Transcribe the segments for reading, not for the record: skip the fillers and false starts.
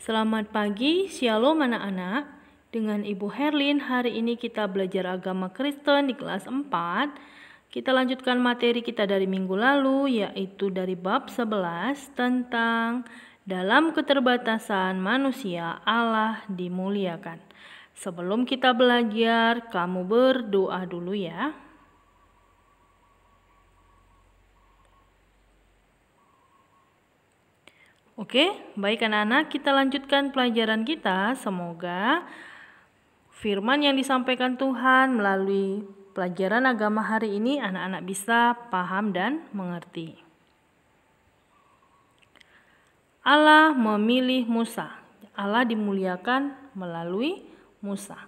Selamat pagi, Shalom anak-anak. Dengan Ibu Herlin, hari ini kita belajar agama Kristen di kelas 4. Kita lanjutkan materi kita dari minggu lalu, yaitu dari bab 11 tentang dalam keterbatasan manusia Allah dimuliakan. Sebelum kita belajar, kamu berdoa dulu ya. Oke, baik anak-anak, kita lanjutkan pelajaran kita. Semoga firman yang disampaikan Tuhan melalui pelajaran agama hari ini anak-anak bisa paham dan mengerti. Allah memilih Musa. Allah dimuliakan melalui Musa.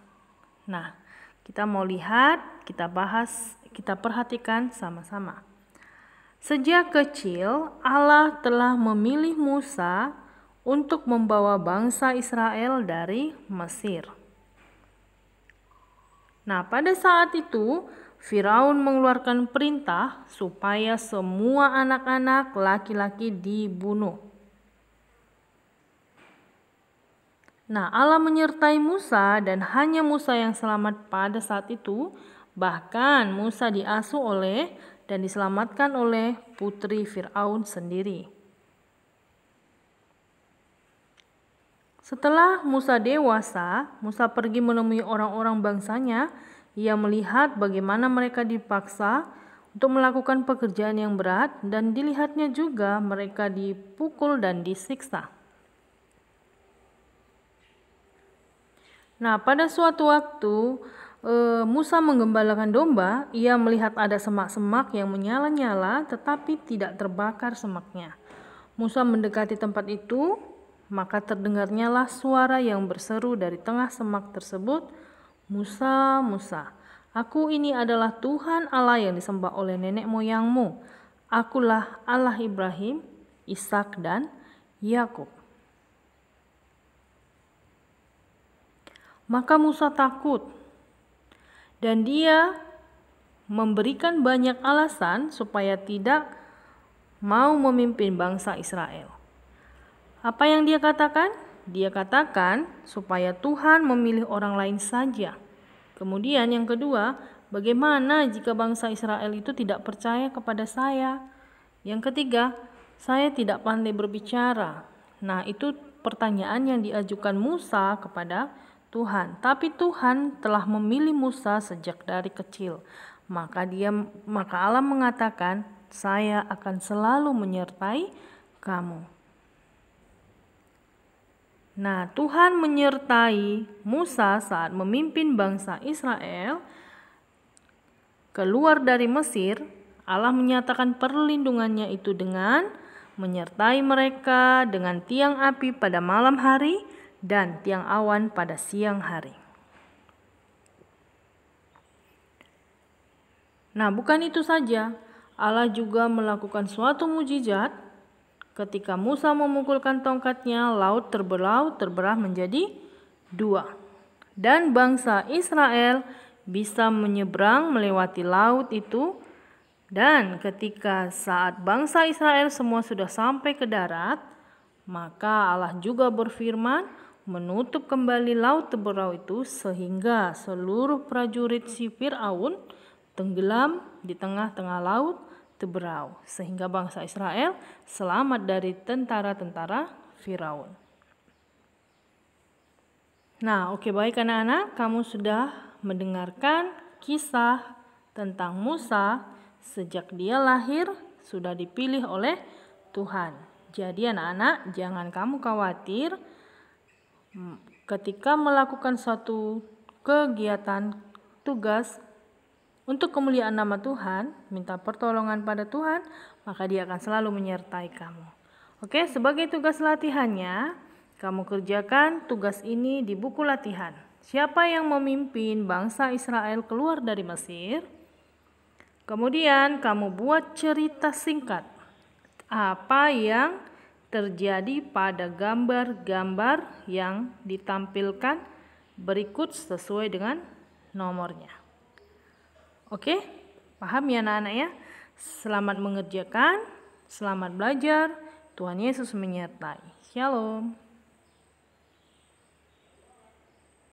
Nah, kita mau lihat, kita bahas, kita perhatikan sama-sama. Sejak kecil, Allah telah memilih Musa untuk membawa bangsa Israel dari Mesir. Nah, pada saat itu, Firaun mengeluarkan perintah supaya semua anak-anak laki-laki dibunuh. Nah, Allah menyertai Musa dan hanya Musa yang selamat pada saat itu. Bahkan Musa diasuh oleh dan diselamatkan oleh putri Firaun sendiri. Setelah Musa dewasa, Musa pergi menemui orang-orang bangsanya. Ia melihat bagaimana mereka dipaksa untuk melakukan pekerjaan yang berat dan dilihatnya juga mereka dipukul dan disiksa. Nah, pada suatu waktu Musa menggembalakan domba. Ia melihat ada semak-semak yang menyala-nyala tetapi tidak terbakar semaknya. Musa mendekati tempat itu, maka terdengarnyalah suara yang berseru dari tengah semak tersebut, "Musa, Musa, aku ini adalah Tuhan Allah yang disembah oleh nenek moyangmu. Akulah Allah Ibrahim, Ishak dan Yakub." Maka Musa takut. Dan dia memberikan banyak alasan supaya tidak mau memimpin bangsa Israel. Apa yang dia katakan? Dia katakan supaya Tuhan memilih orang lain saja. Kemudian yang kedua, bagaimana jika bangsa Israel itu tidak percaya kepada saya? Yang ketiga, saya tidak pandai berbicara. Nah, itu pertanyaan yang diajukan Musa kepada Tuhan. Tapi Tuhan telah memilih Musa sejak dari kecil. Maka Allah mengatakan, "Saya akan selalu menyertai kamu." Nah, Tuhan menyertai Musa saat memimpin bangsa Israel keluar dari Mesir. Allah menyatakan perlindungannya itu dengan menyertai mereka dengan tiang api pada malam hari dan tiang awan pada siang hari. Nah, bukan itu saja. Allah juga melakukan suatu mujizat. Ketika Musa memukulkan tongkatnya, laut terbelah menjadi 2. Dan bangsa Israel bisa menyeberang melewati laut itu. Dan ketika saat bangsa Israel semua sudah sampai ke darat, maka Allah juga berfirman menutup kembali laut Teberau itu sehingga seluruh prajurit si Firaun tenggelam di tengah-tengah laut Teberau, sehingga bangsa Israel selamat dari tentara-tentara Firaun. Nah, oke, baik anak-anak, kamu sudah mendengarkan kisah tentang Musa sejak dia lahir sudah dipilih oleh Tuhan. Jadi anak-anak, jangan kamu khawatir ketika melakukan suatu kegiatan tugas untuk kemuliaan nama Tuhan, minta pertolongan pada Tuhan, maka Dia akan selalu menyertai kamu. Oke, sebagai tugas latihannya, kamu kerjakan tugas ini di buku latihan. Siapa yang memimpin bangsa Israel keluar dari Mesir? Kemudian kamu buat cerita singkat. Apa yang terjadi pada gambar-gambar yang ditampilkan berikut sesuai dengan nomornya. Oke, paham ya anak-anak ya? Selamat mengerjakan, selamat belajar, Tuhan Yesus menyertai. Shalom.